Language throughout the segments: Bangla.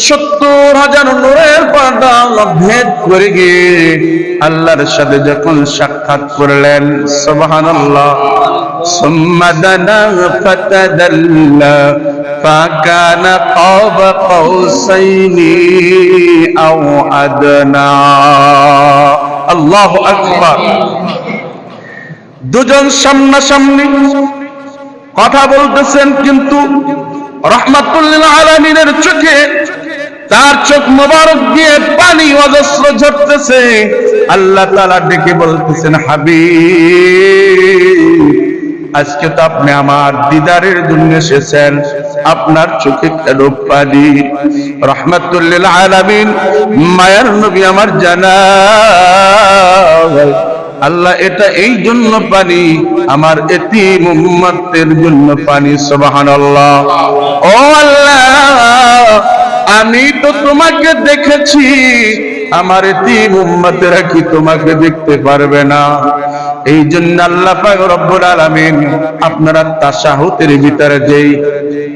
70,000 নূরের পর্দা ভেদ করে গিয়ে আল্লাহর সাথে যখন সাক্ষাৎ করলেন, সুবহানাল্লাহ, সুম্মা দানা ফাতাদাল্লা ফাকানা কাবা কাউসাইনি আও আদনা। আল্লাহু আকবার। দুজন সামনাসামনি কথা বলতেছেন, কিন্তু রাহমাতুল লিল আলামিনের চোখে, তার চোখ মোবারক দিয়ে পানি অজস্র ঝরতেছে। আল্লাহ তাআলা ডেকে বলতেছেন, হাবিব, আজকে তো আপনি আমার দিদারের জন্য এসেছেন, আপনার চোখে কেন পানি? রাহমাতুল লিল আলামিন মায়ার নবী আমার জানায়, আল্লাহ এটা এই জন্য পানি, আমার এতিম উম্মতের জন্য পানি। সুবহানাল্লাহ। ও আল্লাহ, আমি তো তোমাকে দেখেছি, আমার এতিম উম্মতেরা কি তোমাকে দেখতে পারবে না? এই জন্য আল্লাহ পাক রব্বুল আলামিন আপনারা তাশাহুদের ভিতরে যেই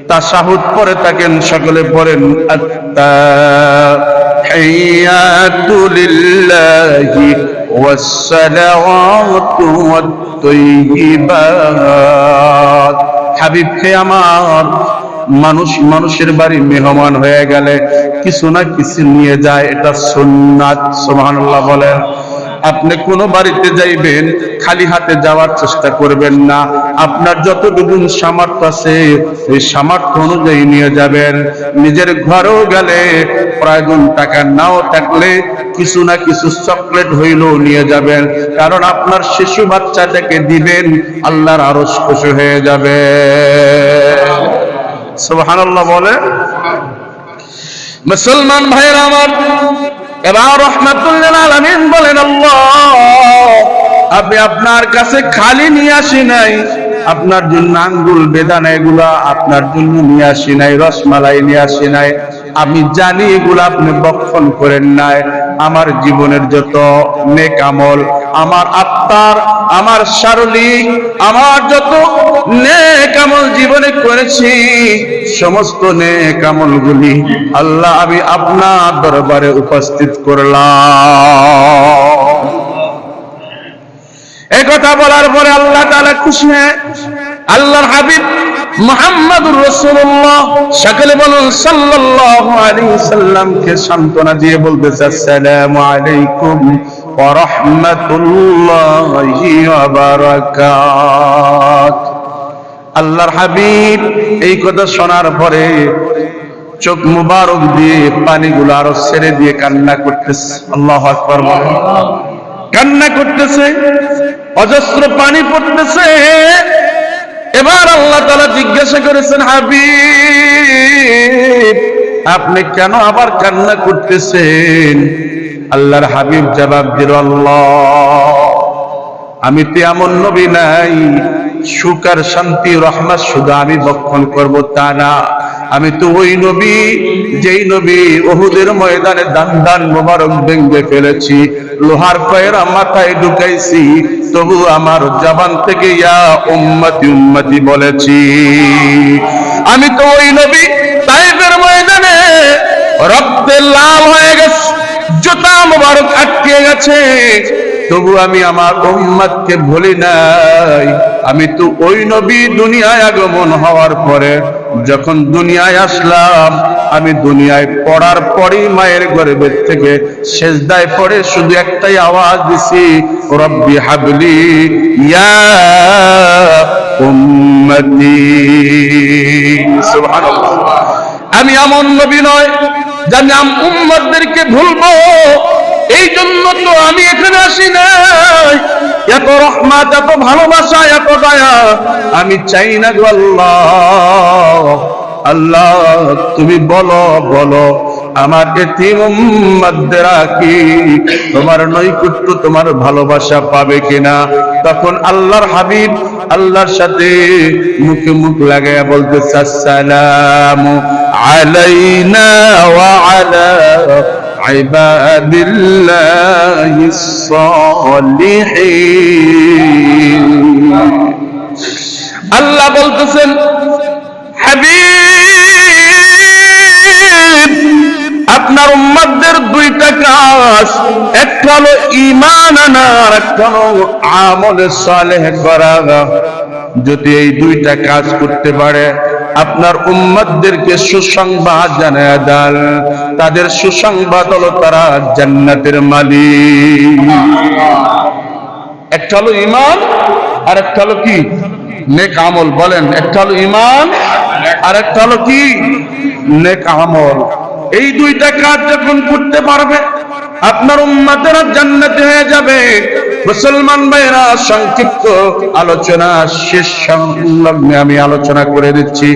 তাশাহুদ পড়ে থাকেন, সকলে পড়েন আত্তাহিয়াতু লিল্লাহি ওয়াসসালাওয়াতু ওয়াত-তাইয়্যিবাত। হাবিব হে আমার, মানুষের বাড়ি মেহমান হয়ে গেলে কিছু না কিছু নিয়ে যায়, এটা সুন্নাত। সুবহানাল্লাহ বলেন। আপনি কোন বাড়িতে যাইবেন, খালি হাতে যাওয়ার চেষ্টা করবেন না। আপনার যতটুকু সামর্থ্য আছে এই সামর্থ্য অনুযায়ী নিয়ে যাবেন। নিজের ঘরেও গেলে প্রয়োজন টাকা নাও থাকলে কিছু না কিছু চকলেট হইলেও নিয়ে যাবেন, কারণ আপনার শিশু বাচ্চাটাকে দিবেন, আল্লাহর আরশ খুশি হয়ে যাবে। সুবহানাল্লাহ বলে। মুসলমান ভাইরা আমার, এবার রাহমাতুল লিল আলামিন বলেন, আল্লাহ, আমি আপনার কাছে খালি নিয়ে আসি নাই, আপনার জন্য আঙ্গুল বেদানা এগুলা আপনার জন্য নিয়ে আসি নাই, রসমালাই নিয়ে আসি নাই। আমি জানি এগুলা আপনি বক্ষণ করেন নাই। আমার জীবনের যত নেক আমল, আমার আত্মার, আমার শারীরিক, আমার যত নেক আমল জীবনে করেছি, সমস্ত নেক আমলগুলি আল্লাহ আমি আপনার দরবারে উপস্থিত করলাম। এই কথা বলার পরে আল্লাহ তাআলা খুশি হয়ে আল্লাহর হাবিব মুহাম্মদুর রাসূলুল্লাহ সকলে বলুন সাল্লাল্লাহু আলাইহি সাল্লামকে সান্তনা দিয়ে বলতেছে, আসসালামু আলাইকুম ওয়া রাহমাতুল্লাহি ওয়া বারাকাতুহু। আল্লাহর হাবিব এই কথা শোনার পরে চোখ মুবারক দিয়ে পানিগুলো আরো ছেড়ে দিয়ে কান্না করতেছে। আল্লাহু আকবার বলেন। কান্না করতেছে, অজস্র পানি পড়তেছে। এবার আল্লাহ তাআলা জিজ্ঞাসা করেছেন, হাবিব, আপনি কেন আবার কান্না করতেছেন? আল্লাহর হাবিব জবাব দিল, আল্লাহ, আমি তো এমন নবী নাই সুখ আর শান্তি রহমত শুধু আমি বক্ষণ করব তা না। আমি তো ওই নবী যেই নবী উহুদের ময়দানে দান দান মোবারক ভেঙে ফেলেছি, লোহার কয়রা মাথায় ঢুকাইছি, তবু আমার জবান থেকে ইয়া উম্মতি উম্মতি বলেছি। আমি তো ওই নবী তায়েফের ময়দানে রক্তে লাল হয়ে গেছে, জুতা মোবারক আটকে গেছে, তবু আমি আমার উম্মতকে ভুলি নাই। আমি তো ওই নবী দুনিয়ায় আগমন হওয়ার পরে যখন দুনিয়ায় আসলাম, আমি দুনিয়ায় পড়ার পরই মায়ের গর্ভের থেকে সেজদায় পড়ে শুধু একটাই আওয়াজ দিছি, রব্বি হাবলি ইয়া উম্মতি। সুবহানাল্লাহ। আমি এমন নবী নয় যে আমি উম্মতদেরকে ভুলবো। এই জন্য তো আমি এখানে আসি নাই। এত রহমত, এত ভালোবাসা, এত দয়া আমি চাই না গো আল্লাহ। আল্লাহ তুমি বলো বলো আমার এতিম উম্মতরা কি তোমার নৈকট্য, তোমার ভালোবাসা পাবে কিনা? তখন আল্লাহর হাবিব আল্লাহর সাথে মুখে মুখ লাগায়া বলতেছে, আসসালামু আলাইনা ওয়া আলা ইবাদিল্লাহিস সালিহিন। আল্লাহ বলতেছেন, হাবিব একটা হলো ঈমান আনা, আর একটা হলো আমল সালেহ করা। যদি এই দুইটা কাজ করতে পারে, আপনার উম্মতদেরকে সুসংবাদ জানায় দেন, তাদের সুসংবাদ হলো তারা জান্নাতের মালিক। একটা হলো ঈমান, আর একটা হলো কি? নেক আমল। বলেন, একটা হলো ঈমান, আর একটা হলো কি? নেক আমল। এই দুইটা কাজ যখন করতে পারবে, আপনার উম্মতেরা জান্নাতে হয়ে যাবে। মুসলমান ভাইরা, সংক্ষিপ্ত আলোচনা শেষ সংলগ্নে আমি আলোচনা করে দিচ্ছি।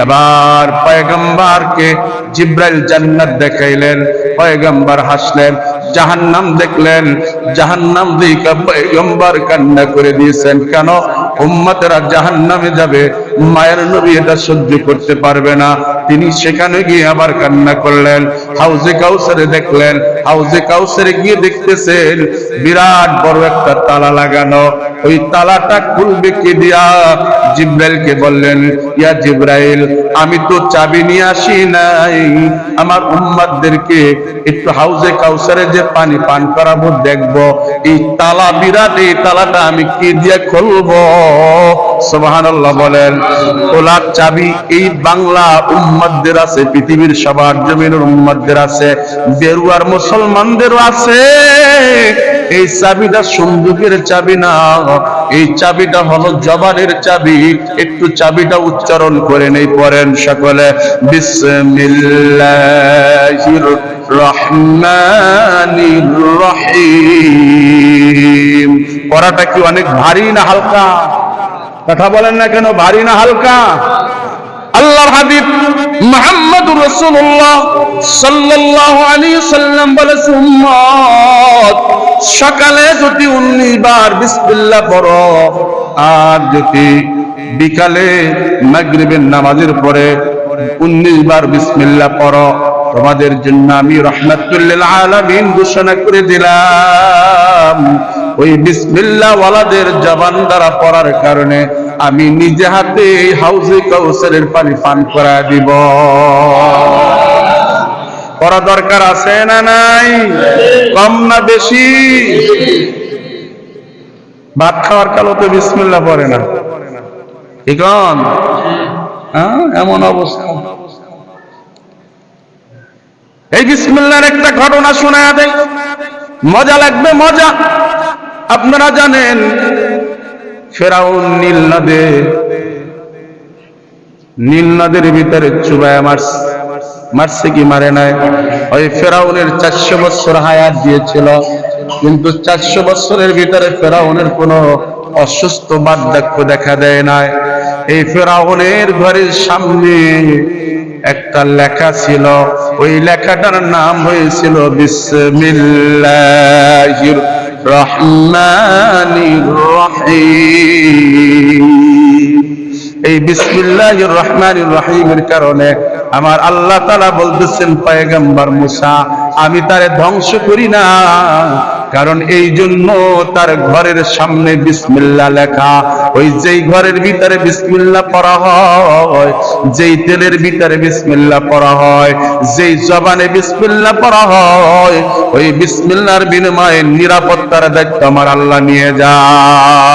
এবার পয়গম্বরকে জিব্রাইল জান্নাত দেখাইলেন, পয়গম্বর হাসলেন। জাহান্নাম দেখলেন, জাহান্নাম দেখে পয়গম্বর কান্না করে দিয়েছেন। কেন? উম্মতেরা জাহান্নামে যাবে, মায়ের নবী এটা সহ্য করতে পারবে না। তিনি সেখানে গিয়ে আবার কান্না করলেন। হাউজে কাউসারে দেখলেন, হাউজে কাউসারে গিয়ে দেখতেছেন বিরাট বড় একটা তালা লাগানো। ওই তালাটা খুলবে কে দিয়া? জিব্রাইলকে বললেন, ইয়া জিব্রাইল, আমি তো চাবি নিয়ে আসি নাই, আমার উম্মতদেরকে একটু হাউজে কাউসারে যে পানি পান করাবো, দেখবো এই তালা বিরাট, এই তালাটা আমি কি দিয়ে খুলবো? সুবহানাল্লাহ বলেন। খোলার চাবি এই বাংলা উম্মতদের আছে, পৃথিবীর সবার জমিনের উম্মতদের আছে, বেরুয়ার মুসলমানদেরও আছে। এই চাবিটা সুন্দুকের চাবি না, এই চাবিটা হলো জবানের চাবি। একটু চাবিটা উচ্চারণ করে নেই, পড়েন সকলে, বিসমিল্লাহির রহমানির রহিম। পড়াটা কি অনেক ভারী না হালকা? কথা বলেন না কেন, ভারী না হালকা? আল্লাহর হাবিব মুহাম্মদুর রাসূলুল্লাহ সাল্লাল্লাহু আলাইহি সাল্লাম বলেছেন, উম্মত সকালে যদি 19 বার বিসমিল্লাহ পড়ো, আর যদি বিকালে মাগরিবের নামাজের পরে 19 বার বিসমিল্লাহ পড়ো, তোমাদের জন্য আমি রাহমাতুল লিল আলামিন ঘোষণা করে দিলাম। ওই বিসমিল্লাহ ওয়ালাদের জবান দ্বারা পড়ার কারণে আমি নিজে হাতে হাউজে কাউসারের পানি পান করা দিব। পড়া দরকার আছে না নাই? কম না বেশি? ভাত খাওয়ার কালো তো বিসমিল্লাহ পড়ে না, ঠিক এমন অবস্থা। এই বিসমিল্লাহর একটা ঘটনা শোনায়া দেয়, মজা লাগবে, মজা। আপনারা জানেন ফেরাউন নীল নদের ভিতরে চুবায়া মারছে কি মারে নাই? ওই ফেরাউনের 400 বছর হায়াত দিয়েছিল, কিন্তু 400 বছরের ভিতরে ফেরাউনের কোনো অসুস্থ বার্ধক্য দেখা দেয় নাই। এই ফেরাউনের ঘরের সামনে একটা লেখা ছিল, ওই লেখাটার নাম হয়েছিল বিসমিল্লাহির রহমানির রহিম। এই বিসমিল্লাহির রহমানির রহিমের কারণে আমার আল্লাহ তাআলা বলতেছেন, পয়গম্বর মুসা, আমি তারে ধ্বংস করি না, কারণ এই জন্য তার ঘরের সামনে বিসমিল্লাহ লেখা। ওই যেই ঘরের ভিতরে বিসমিল্লাহ পড়া হয়, যেই তেলের ভিতরে বিসমিল্লাহ পড়া হয়, যেই জবানে বিসমিল্লাহ পড়া হয়, ওই বিসমিল্লাহর বিনিময়ে নিরাপত্তার দায়িত্ব আমার আল্লাহ নিয়ে যায়।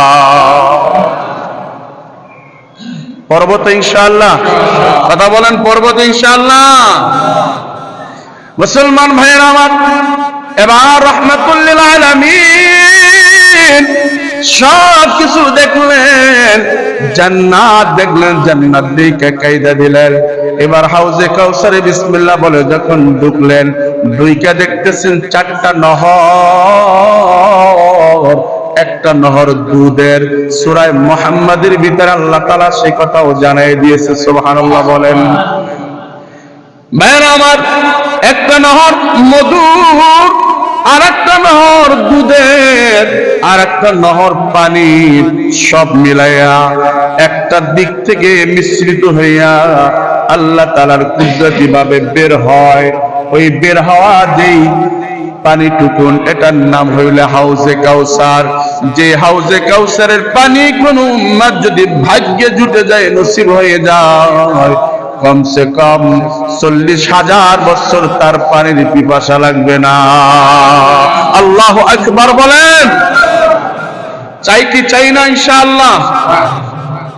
পর্বত ইনশাআল্লাহ, কথা বলেন, পর্বত ইনশাআল্লাহ। মুসলমান ভাইয়েরা আমার, এবার রাহমাতুল লিল আলামিন সব কিছু দেখলেন, জান্নাত দেখলেন, জান্নাত দেখে কায়দা দিলেন। এবার হাউজে কাউসারে বিসমিল্লাহ বলে যখন ঢুকলেন, ঢুইকা দেখতেছেন 4টা নহর। একটা নহর দুধের। সূরা মুহাম্মাদের ভিতরে আল্লাহ তাআলা সেই কথাও জানাই দিয়েছে, সুবহানাল্লাহ বলেন। ভাইরা আমার, একটা নহর মধুর, আর একটা নহর দুধের, আর একটা নহর পানির, সব মিলাইয়া একটা দিক থেকে মিশ্রিত হইয়া আল্লাহ তাআলার কুদরতি ভাবে বের হয়। ওই বের হওয়া যেই পানি টুকুন, এটার নাম হইল হাউজে কাউসার। যে হাউজে কাউসারের পানি কোন উম্মত যদি ভাগ্যে জুটে যায়, নসিব হয়ে যায়, কমসে কম 40,000 বছর তার পানির পিপাসা লাগবে না। আল্লাহু আকবার বলেন। চাই কি চাই না ইনশাআল্লাহ?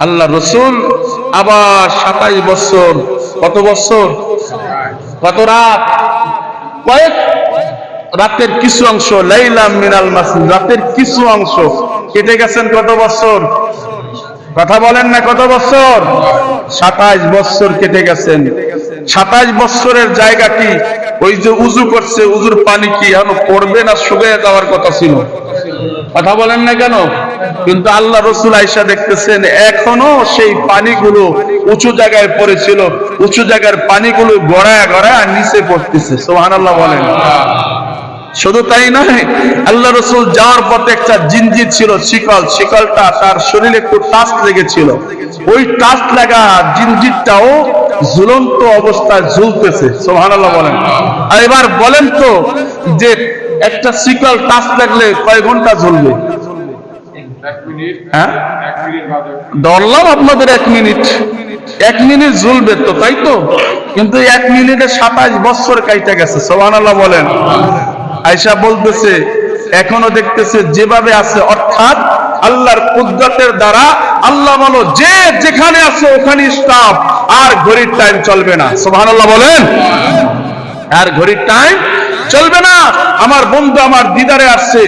আল্লাহ রসুল আবার 27 বছর, কত বছর, কত রাত, কয়েক রাতের কিছু অংশ, লাইলাম মিনাল মাসির, রাতের কিছু অংশ কেটে গেছেন কত বছর? কথা বলেন না, কত বছর? 27 বছর কেটে গেছেন। 27 বছরের জায়গাটি ওই যে উজু করছে, উজুর পানি কি এখন পড়বে না শুকিয়ে যাওয়ার কথা ছিল? কথা বলেন না কেন? কিন্তু আল্লাহ রসুল আয়েশা দেখতেছেন এখনো সেই পানিগুলো উঁচু জায়গায় পড়েছিল, উঁচু জায়গার পানিগুলো গড়ায় গড়ায় নিচে পড়তেছে। সুবহানাল্লাহ বলেন। শুধু তাই নয়, আল্লাহ রসুল যাওয়ার পথে একটা জিনজির ছিল, শিকল, শিকলটা তার শরীরে একটু টাচ লেগেছিল। ওই টাচ লাগা জিনজিরটাও ঝুলন্ত অবস্থায় ঝুলতেছে। সুবহানাল্লাহ বলেন। আর এবার বলেন তো যে একটা শিকল টাচ লাগলে কয় ঘন্টা ঝুলবে? হ্যাঁ, ধরলাম আপনাদের 1 মিনিট, 1 মিনিট ঝুলবে তো, তাই তো? কিন্তু 1 মিনিটে 27 বছর কাইটা গেছে। সুবহানাল্লাহ বলেন। আয়েশা বলতেছে এখনো দেখতেছে যেভাবে আছে, অর্থাৎ আল্লাহর কুদরতের দ্বারা আল্লাহ বলো যে যেখানে আছে ওখানে স্টপ, আর ঘড়ির টাইম চলবে না। সুবহানাল্লাহ বলেন। আর ঘড়ির টাইম চলবে না। আমার বন্ধু আমার দিদারে আসছে।